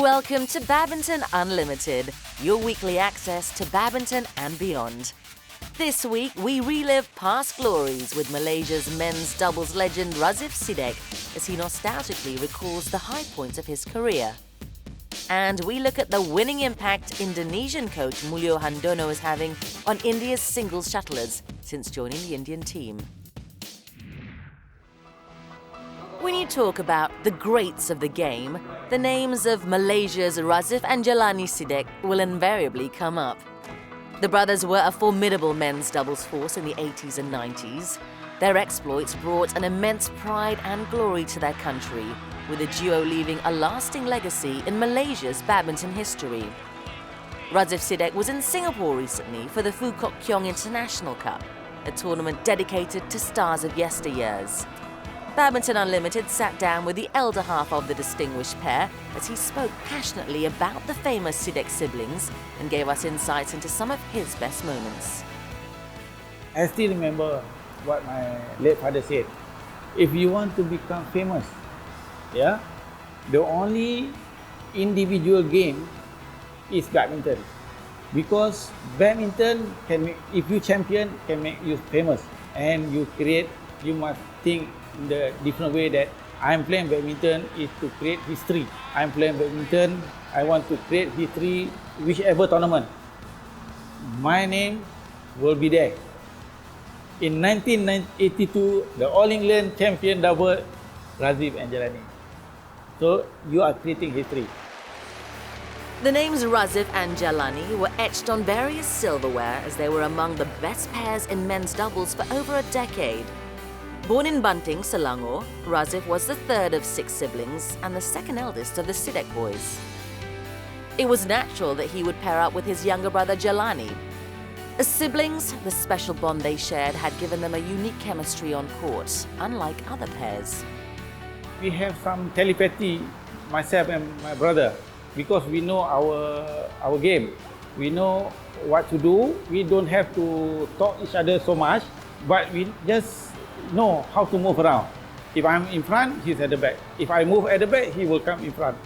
Welcome to Badminton Unlimited, your weekly access to badminton and beyond. This week, we relive past glories with Malaysia's men's doubles legend Razif Sidek as he nostalgically recalls the high points of his career. And we look at the winning impact Indonesian coach Mulyo Handoyo is having on India's singles shuttlers since joining the Indian team. When you talk about the greats of the game, the names of Malaysia's Razif and Jelani Sidek will invariably come up. The brothers were a formidable men's doubles force in the 80s and 90s. Their exploits brought an immense pride and glory to their country, with the duo leaving a lasting legacy in Malaysia's badminton history. Razif Sidek was in Singapore recently for the Phu Kok Kiong International Cup, a tournament dedicated to stars of yesteryears. Badminton Unlimited sat down with the elder half of the distinguished pair as he spoke passionately about the famous Sidek siblings and gave us insights into some of his best moments. I still remember what my late father said. If you want to become famous, the only individual game is badminton. Because badminton can make, if you champion, can make you famous. And you must think in the different way that I'm playing badminton is to create history. I'm playing badminton, I want to create history, whichever tournament. My name will be there. In 1982, the All England champion double, Razif and Jelani. So you are creating history. The names Razif and Jelani were etched on various silverware as they were among the best pairs in men's doubles for over a decade. Born in Banting, Selangor, Razif was the third of 6 siblings and the second eldest of the Sidek boys. It was natural that he would pair up with his younger brother Jelani. As siblings, the special bond they shared had given them a unique chemistry on court, unlike other pairs. We have some telepathy, myself and my brother, because we know our game. We know what to do. We don't have to talk each other so much, but we just know how to move around. If I'm in front, he's at the back. If I move at the back, he will come in front.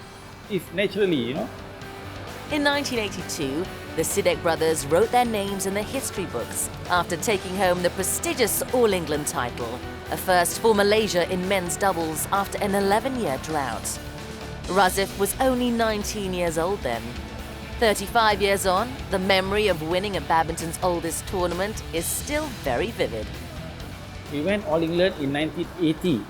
It's naturally, In 1982, the Sidek brothers wrote their names in the history books after taking home the prestigious All England title, a first for Malaysia in men's doubles after an 11-year drought. Razif was only 19 years old then. 35 years on, the memory of winning at badminton's oldest tournament is still very vivid. We went All England in 1980.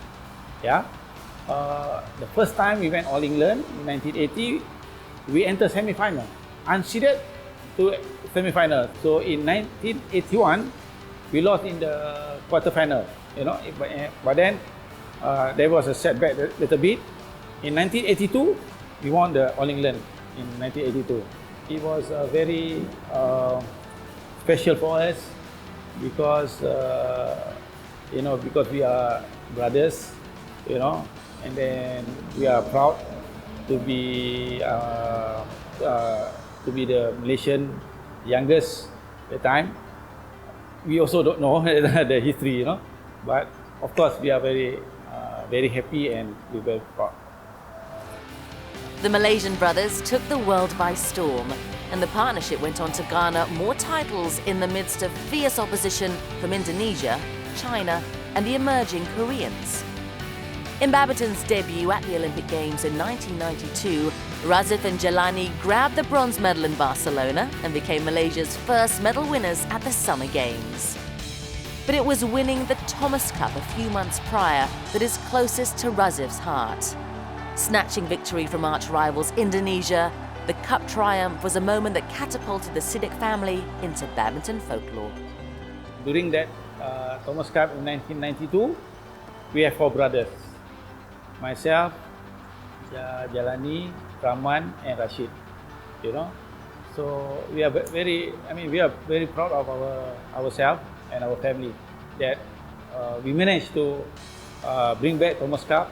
The first time we went All England in 1980, we entered semi-final, unseeded to semi-final. So in 1981, we lost in the quarter-final. But then there was a setback a little bit. In 1982, we won the All England in 1982. It was very special for us because because we are brothers, and then we are proud to be the Malaysian youngest at the time. We also don't know the history, but of course we are very happy and we're very proud. The Malaysian brothers took the world by storm, and the partnership went on to garner more titles in the midst of fierce opposition from Indonesia, China, and the emerging Koreans. In badminton's debut at the Olympic Games in 1992, Razif and Jelani grabbed the bronze medal in Barcelona and became Malaysia's first medal winners at the Summer Games. But it was winning the Thomas Cup a few months prior that is closest to Razif's heart. Snatching victory from arch-rivals Indonesia, the Cup triumph was a moment that catapulted the Sidek family into badminton folklore. During that Thomas Cup in 1992, we have 4 brothers. Myself, Jelani, Rahman, and Rashid. So we are very proud of ourselves and our family that we managed to bring back Thomas Cup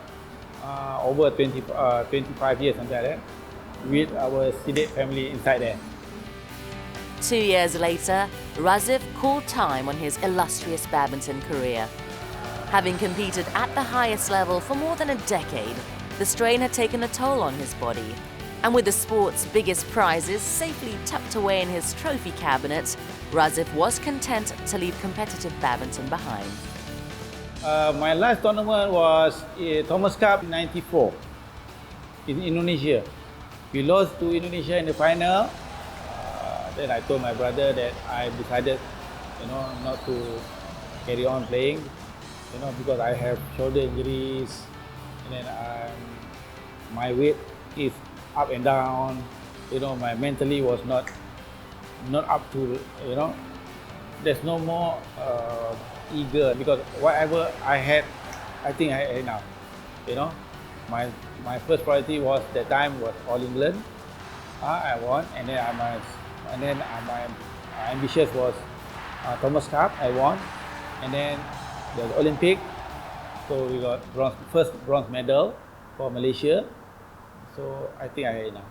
over 25 years, something like that, with our Sidek family inside there. 2 years later, Razif called time on his illustrious badminton career. Having competed at the highest level for more than a decade, the strain had taken a toll on his body. And with the sport's biggest prizes safely tucked away in his trophy cabinet, Razif was content to leave competitive badminton behind. My last tournament was Thomas Cup in '94 in Indonesia. We lost to Indonesia in the final. Then I told my brother that I decided, not to carry on playing, because I have shoulder injuries, and then my weight is up and down. My mentally was not up to, there's no more eager, because whatever I had, I think I had now. My first priority was that time was All England. I won, and then my ambitious was Thomas Cup. I won, and then the Olympic. So we got first bronze medal for Malaysia. So I think I had enough.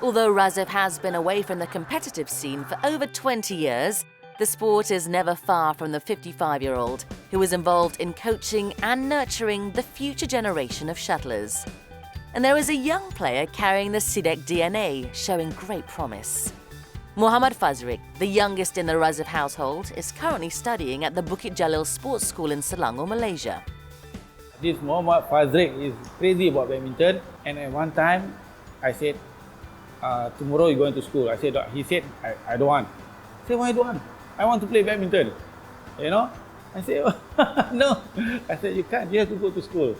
Although Razif has been away from the competitive scene for over 20 years, the sport is never far from the 55-year-old who is involved in coaching and nurturing the future generation of shuttlers. And there is a young player carrying the Sidek DNA, showing great promise. Muhammad Fazrik, the youngest in the Razif household, is currently studying at the Bukit Jalil Sports School in Selangor, Malaysia. This Muhammad Fazrik is crazy about badminton, and at one time I said, tomorrow you're going to school. He said, I don't want. I said, why don't want? I want to play badminton. I said, no. I said, you can't, you have to go to school.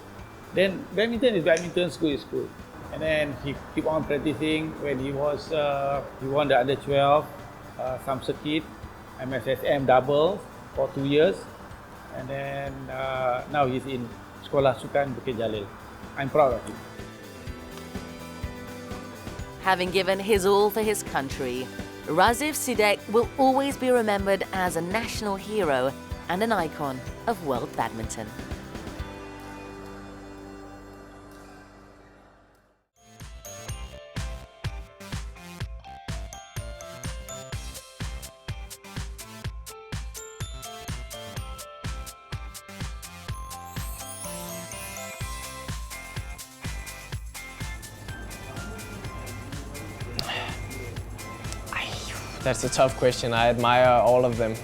Then badminton is badminton, school is school. And then he keep on practicing. When he won the under 12, some circuit, MSSM doubles for 2 years. And then now he's in Sekolah Sukan Bukit Jalil. I'm proud of him. Having given his all for his country, Razif Sidek will always be remembered as a national hero and an icon of world badminton. That's a tough question. I admire all of them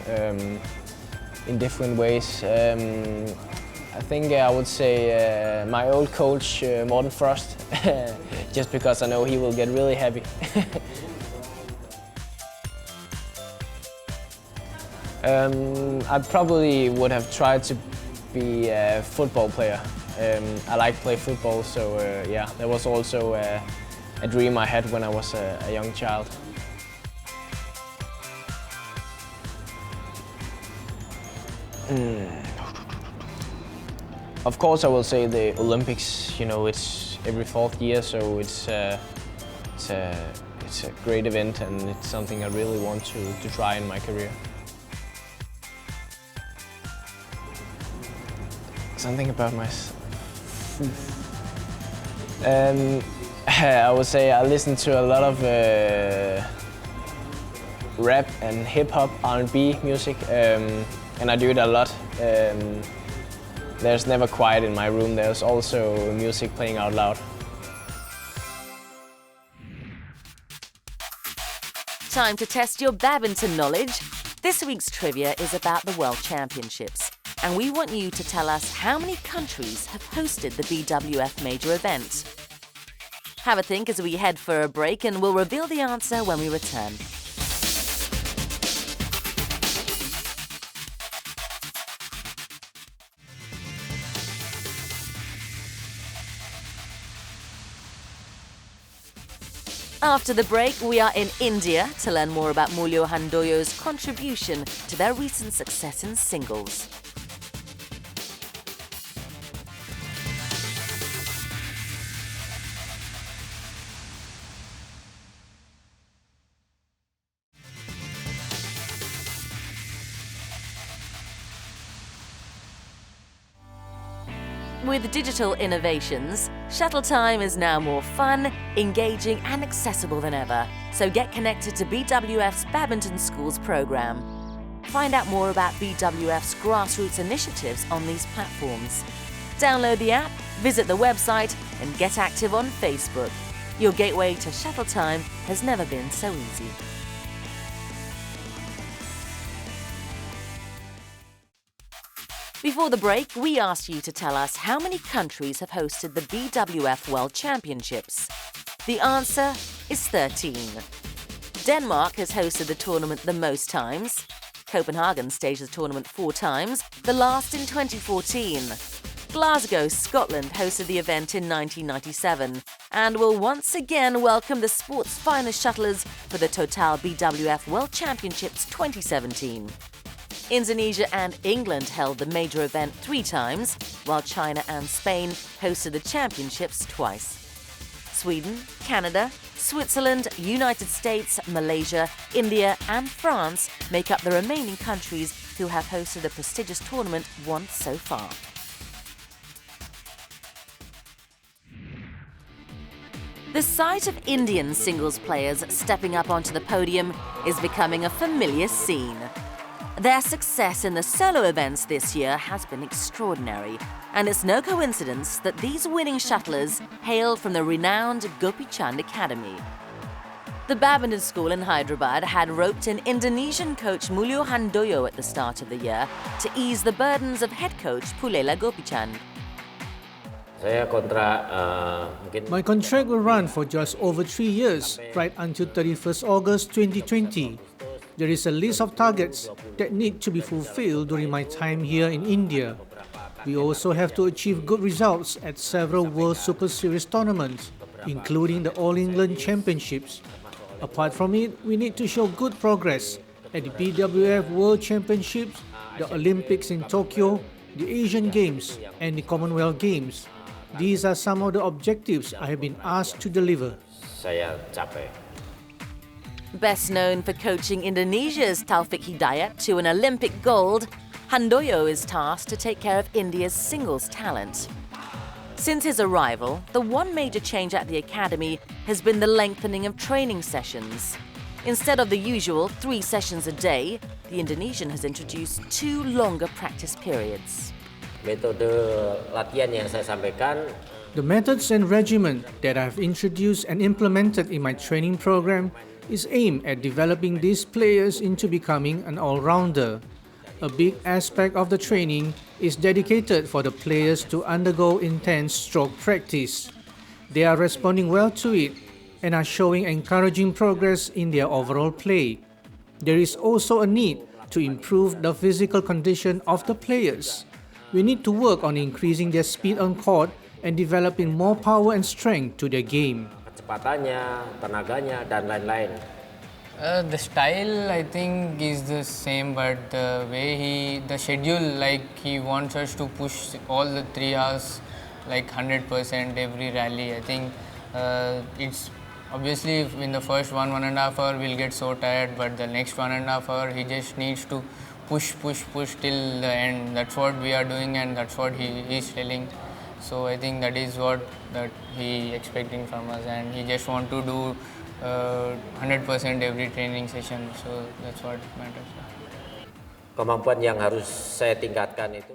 in different ways. I think I would say my old coach, Morten Frost, just because I know he will get really happy. I probably would have tried to be a football player. I like to play football, so yeah, that was also a dream I had when I was a young child. Of course, I will say the Olympics. It's every 4th year, so it's a great event, and it's something I really want to try in my career. Something about myself. I would say I listen to a lot of rap and hip-hop, R&B music. And I do it a lot. There's never quiet in my room. There's also music playing out loud. Time to test your badminton knowledge. This week's trivia is about the World Championships, and we want you to tell us how many countries have hosted the BWF major event. Have a think as we head for a break, and we'll reveal the answer when we return. After the break, we are in India to learn more about Mulyo Handoyo's contribution to their recent success in singles. With digital innovations, shuttle time is now more fun, engaging and accessible than ever. So get connected to BWF's Badminton Schools program. Find out more about BWF's grassroots initiatives on these platforms. Download the app Visit the website and get active on Facebook. Your gateway to shuttle time has never been so easy. Before the break, we asked you to tell us how many countries have hosted the BWF World Championships. The answer is 13. Denmark has hosted the tournament the most times. Copenhagen staged the tournament 4 times, the last in 2014. Glasgow, Scotland hosted the event in 1997 and will once again welcome the sport's finest shuttlers for the Total BWF World Championships 2017. Indonesia and England held the major event 3 times, while China and Spain hosted the championships twice. Sweden, Canada, Switzerland, United States, Malaysia, India and France make up the remaining countries who have hosted the prestigious tournament once so far. The sight of Indian singles players stepping up onto the podium is becoming a familiar scene. Their success in the solo events this year has been extraordinary, and it's no coincidence that these winning shuttlers hailed from the renowned Gopi Chand Academy. The badminton school in Hyderabad had roped in Indonesian coach Mulyo Handoyo at the start of the year to ease the burdens of head coach Pulela Gopichand. My contract will run for just over 3 years, right until 31st August 2020. There is a list of targets that need to be fulfilled during my time here in India. We also have to achieve good results at several World Superseries tournaments, including the All England Championships. Apart from it, we need to show good progress at the BWF World Championships, the Olympics in Tokyo, the Asian Games, and the Commonwealth Games. These are some of the objectives I have been asked to deliver. Best known for coaching Indonesia's Taufik Hidayat to an Olympic gold, Handoyo is tasked to take care of India's singles talent. Since his arrival, the one major change at the academy has been the lengthening of training sessions. Instead of the usual 3 sessions a day, the Indonesian has introduced 2 longer practice periods. The methods and regimen that I have introduced and implemented in my training program is aimed at developing these players into becoming an all-rounder. A big aspect of the training is dedicated for the players to undergo intense stroke practice. They are responding well to it and are showing encouraging progress in their overall play. There is also a need to improve the physical condition of the players. We need to work on increasing their speed on court and developing more power and strength to their game. The style I think is the same, but the way the schedule, like he wants us to push all the 3 hours like 100% every rally. I think it's obviously in the first 1.5 hour we'll get so tired, but the next 1.5 hour he just needs to push till the end. That's what we are doing and that's what he is telling. So I think that is what that he expecting from us, and he just want to do 100% every training session. So that's what matters.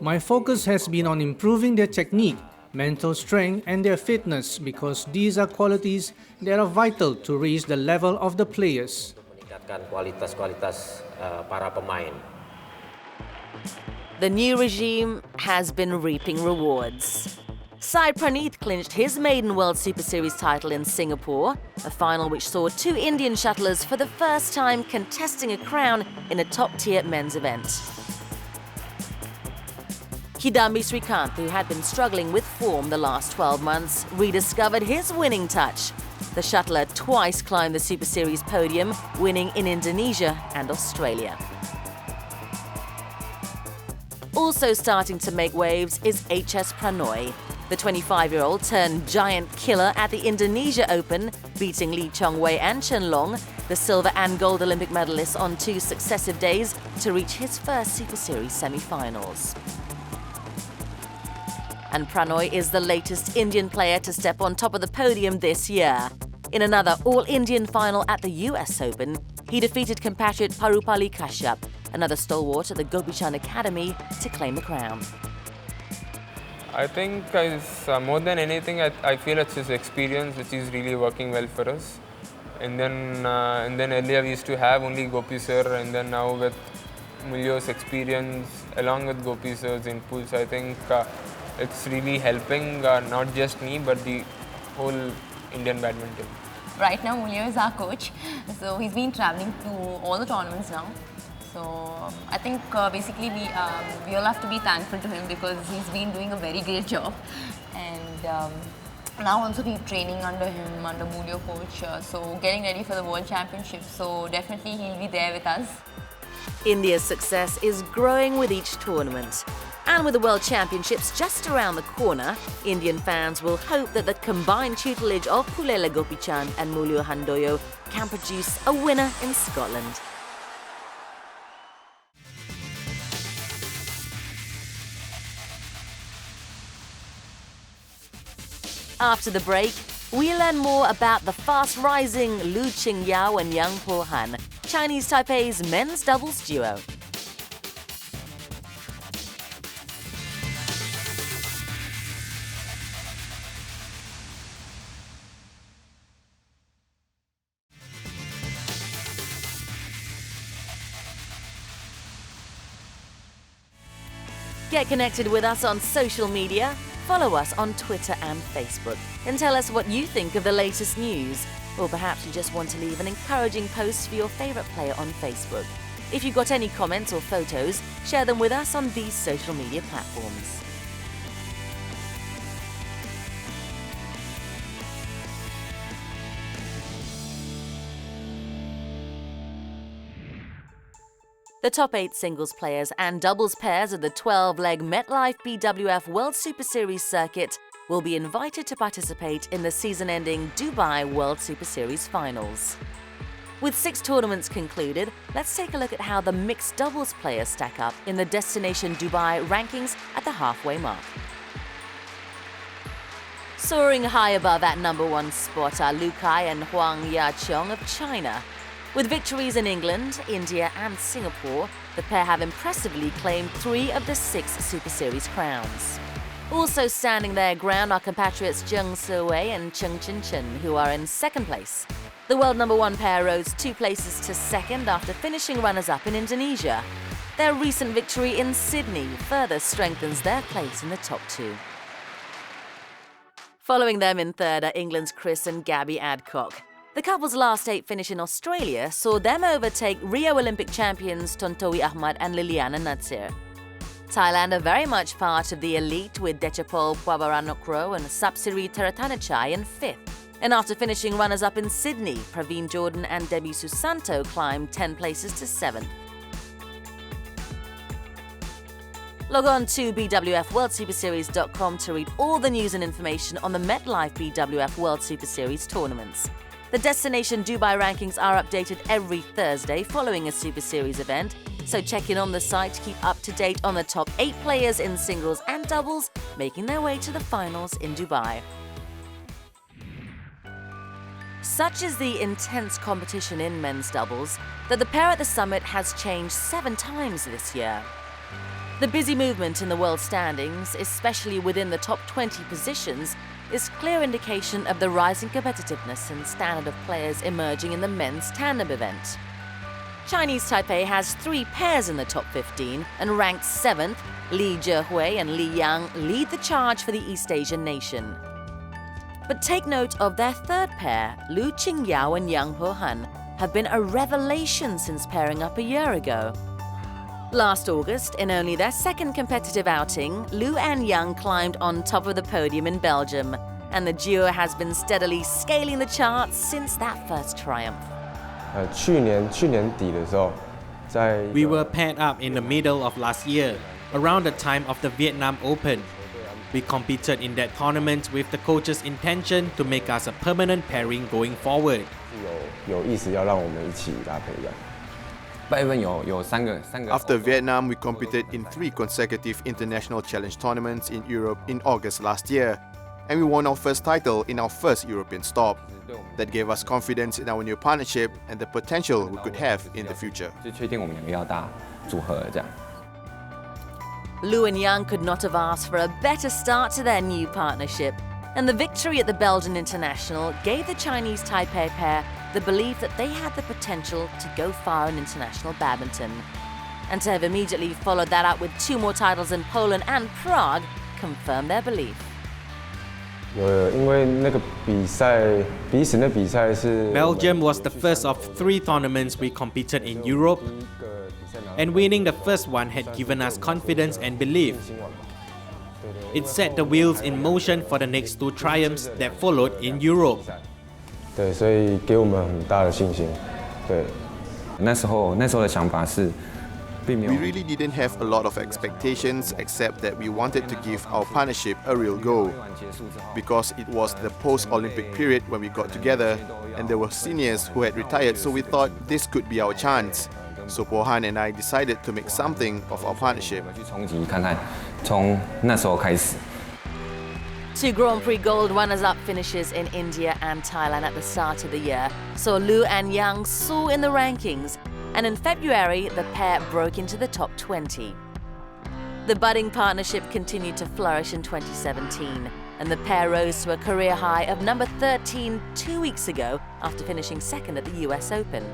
My focus has been on improving their technique, mental strength and their fitness, because these are qualities that are vital to raise the level of the players. The new regime has been reaping rewards. Sai Praneeth clinched his maiden World Superseries title in Singapore, a final which saw 2 Indian shuttlers for the first time contesting a crown in a top-tier men's event. Kidambi Srikanth, who had been struggling with form the last 12 months, rediscovered his winning touch. The shuttler twice climbed the Super Series podium, winning in Indonesia and Australia. Also starting to make waves is HS Pranoy. The 25-year-old turned giant killer at the Indonesia Open, beating Lee Chong-wei and Chen Long, the silver and gold Olympic medalists, on 2 successive days to reach his first Super Series semi-finals. And Pranoy is the latest Indian player to step on top of the podium this year. In another all-Indian final at the US Open, he defeated compatriot Parupali Kashyap, another stalwart at the Gopi Chand Academy, to claim the crown. I think more than anything, I feel it's his experience which is really working well for us. And then earlier we used to have only Gopi sir, and then now with Mulyo's experience along with Gopi sir's inputs, I think it's really helping not just me but the whole Indian badminton. Right now, Mulyo is our coach, so he's been traveling to all the tournaments now. So I think basically we all have to be thankful to him because he's been doing a very great job. And now also we're training under him, under Mulyo coach, so getting ready for the World Championships. So definitely he'll be there with us. India's success is growing with each tournament. And with the World Championships just around the corner, Indian fans will hope that the combined tutelage of Pullela Gopichand and Mulyo Handoyo can produce a winner in Scotland. After the break, we learn more about the fast-rising Lu Qingyao and Yang Po-han, Chinese Taipei's men's doubles duo. Get connected with us on social media. Follow us on Twitter and Facebook and tell us what you think of the latest news. Or perhaps you just want to leave an encouraging post for your favourite player on Facebook. If you've got any comments or photos, share them with us on these social media platforms. The top 8 singles players and doubles pairs of the 12-leg MetLife BWF World Superseries circuit will be invited to participate in the season-ending Dubai World Superseries finals. With 6 tournaments concluded, let's take a look at how the mixed doubles players stack up in the Destination Dubai rankings at the halfway mark. Soaring high above at #1 spot are Lu Kai and Huang Yaqiong of China. With victories in England, India and Singapore, the pair have impressively claimed 3 of the 6 Super Series crowns. Also standing their ground are compatriots Zheng Siwei and Cheng Chin-Chen, who are in second place. The world #1 pair rose 2 places to second after finishing runners-up in Indonesia. Their recent victory in Sydney further strengthens their place in the top 2. Following them in third are England's Chris and Gabby Adcock. The couple's last 8 finish in Australia saw them overtake Rio Olympic champions Tontowi Ahmad and Liliana Natsir. Thailand are very much part of the elite with Dechapol Pwabaranokro and Sapsiri Teratanachai in 5th. And after finishing runners-up in Sydney, Praveen Jordan and Debbie Susanto climbed 10 places to 7th. Log on to BWFWorldSuperseries.com to read all the news and information on the MetLife BWF World Superseries tournaments. The Destination Dubai rankings are updated every Thursday following a Super Series event, so check in on the site to keep up to date on the top 8 players in singles and doubles making their way to the finals in Dubai. Such is the intense competition in men's doubles that the pair at the summit has changed 7 times this year. The busy movement in the world standings, especially within the top 20 positions, is clear indication of the rising competitiveness and standard of players emerging in the men's tandem event. Chinese Taipei has 3 pairs in the top 15 and ranked 7th, Li Zhehui and Li Yang lead the charge for the East Asian nation. But take note of their third pair, Lu Qingyao and Yang Po-han, have been a revelation since pairing up a year ago. Last August, in only their second competitive outing, Lu and Yang climbed on top of the podium in Belgium, and the duo has been steadily scaling the charts since that first triumph. 去年底的时候，在 We were paired up in the middle of last year, around the time of the Vietnam Open. We competed in that tournament with the coach's intention to make us a permanent pairing going forward. 有意思要让我们一起搭配的。 After Vietnam, we competed in 3 consecutive international challenge tournaments in Europe in August last year, and we won our first title in our first European stop. That gave us confidence in our new partnership and the potential we could have in the future. Lu and Yang could not have asked for a better start to their new partnership, and the victory at the Belgian International gave the Chinese Taipei pair the belief that they had the potential to go far in international badminton. And to have immediately followed that up with 2 more titles in Poland and Prague confirmed their belief. 因为那个比赛，彼此的比赛是 Belgium was the first of 3 tournaments we competed in Europe, and winning the first one had given us confidence and belief. It set the wheels in motion for the next 2 triumphs that followed in Europe. 对，所以给我们很大的信心。对，那时候的想法是。 We really didn't have a lot of expectations except that we wanted to give our partnership a real go. Because it was the post-Olympic period when we got together and there were seniors who had retired, so we thought this could be our chance. So Pohan and I decided to make something of our partnership. 从那时候开始。 2 Grand Prix gold runners-up finishes in India and Thailand at the start of the year saw Lu and Yang soar in the rankings, and in February, the pair broke into the top 20. The budding partnership continued to flourish in 2017, and the pair rose to a career high of number 13 2 weeks ago after finishing second at the US Open.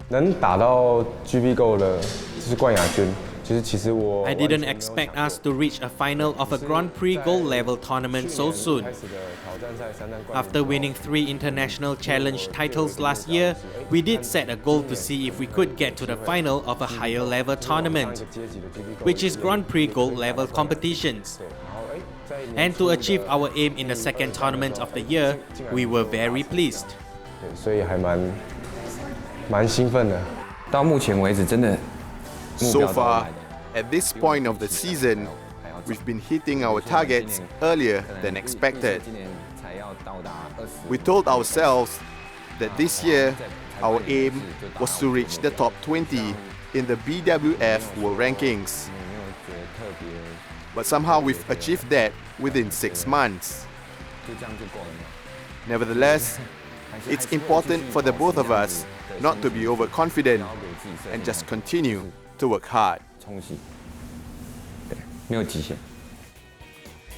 能打到 GB Gold 的就是冠亚军。 I didn't expect us to reach a final of a Grand Prix Gold level tournament so soon. After winning 3 international challenge titles last year, we did set a goal to see if we could get to the final of a higher level tournament, which is Grand Prix Gold level competitions. And to achieve our aim in the second tournament of the year, we were very pleased. 所以还蛮兴奋的。到目前为止，真的。 So far, at this point of the season, we've been hitting our targets earlier than expected. We told ourselves that this year, our aim was to reach the top 20 in the BWF World Rankings. But somehow we've achieved that within 6 months. Nevertheless, it's important for the both of us not to be overconfident and just continue to work hard.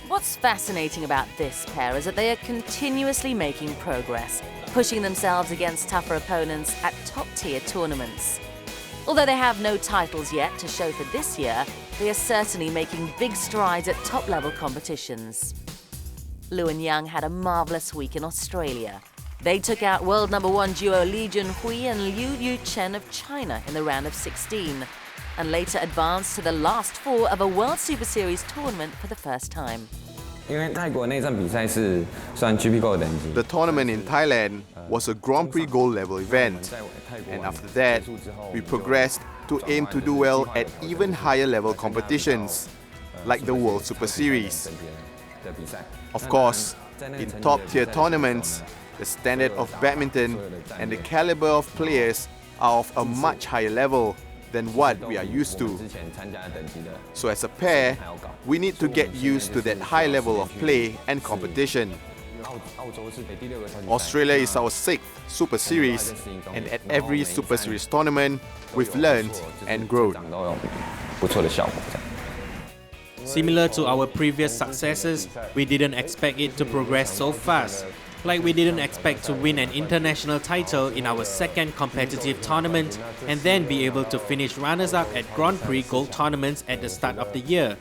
What's fascinating about this pair is that they are continuously making progress, pushing themselves against tougher opponents at top-tier tournaments. Although they have no titles yet to show for this year, they are certainly making big strides at top-level competitions. Lu and Yang had a marvellous week in Australia. They took out world number 1 duo Li Junhui and Liu Yuchen of China in the round of 16, and later advanced to the last 4 of a World Superseries tournament for the first time. The tournament in Thailand was a Grand Prix Gold level event, and after that, we progressed to aim to do well at even higher level competitions, like the World Superseries. Of course, in top-tier tournaments, the standard of badminton and the caliber of players are of a much higher level than what we are used to. So as a pair, we need to get used to that high level of play and competition. Australia is our 6th Super Series, and at every Super Series tournament, we've learned and grown. Similar to our previous successes, we didn't expect it to progress so fast. Like we didn't expect to win an international title in our second competitive tournament and then be able to finish runners-up at Grand Prix Gold tournaments at the start of the year.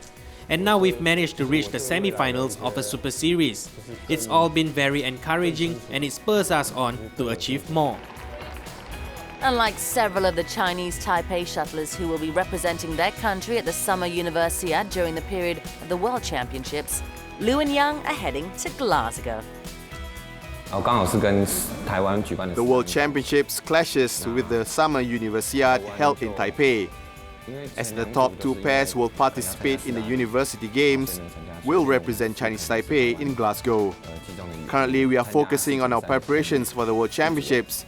And now we've managed to reach the semi-finals of a Super Series. It's all been very encouraging and it spurs us on to achieve more. Unlike several of the Chinese Taipei shuttlers who will be representing their country at the Summer Universiade during the period of the World Championships, Lu and Yang are heading to Glasgow. The World Championships clashes with the Summer Universiade held in Taipei. As the top 2 pairs will participate in the University Games, we'll represent Chinese Taipei in Glasgow. Currently, we are focusing on our preparations for the World Championships.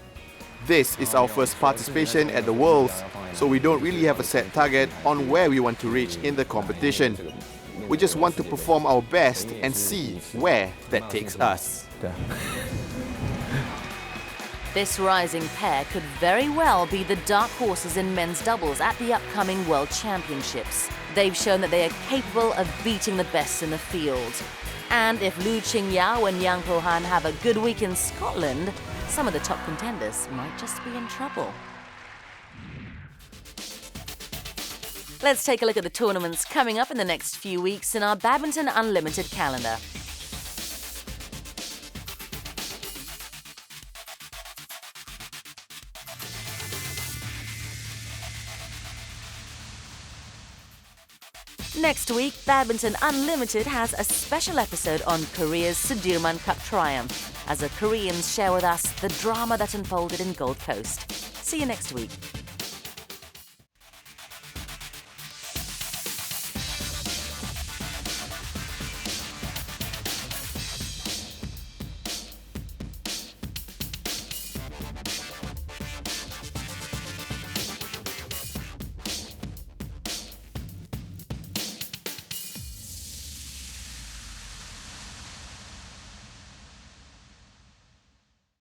This is our first participation at the Worlds, so we don't really have a set target on where we want to reach in the competition. We just want to perform our best and see where that takes us. This rising pair could very well be the dark horses in men's doubles at the upcoming World Championships. They've shown that they are capable of beating the best in the field. And if Lu Qingyao and Yang Pohan have a good week in Scotland, some of the top contenders might just be in trouble. Let's take a look at the tournaments coming up in the next few weeks in our Badminton Unlimited calendar. Next week, Badminton Unlimited has a special episode on Korea's Sudirman Cup triumph, as the Koreans share with us the drama that unfolded in Gold Coast. See you next week.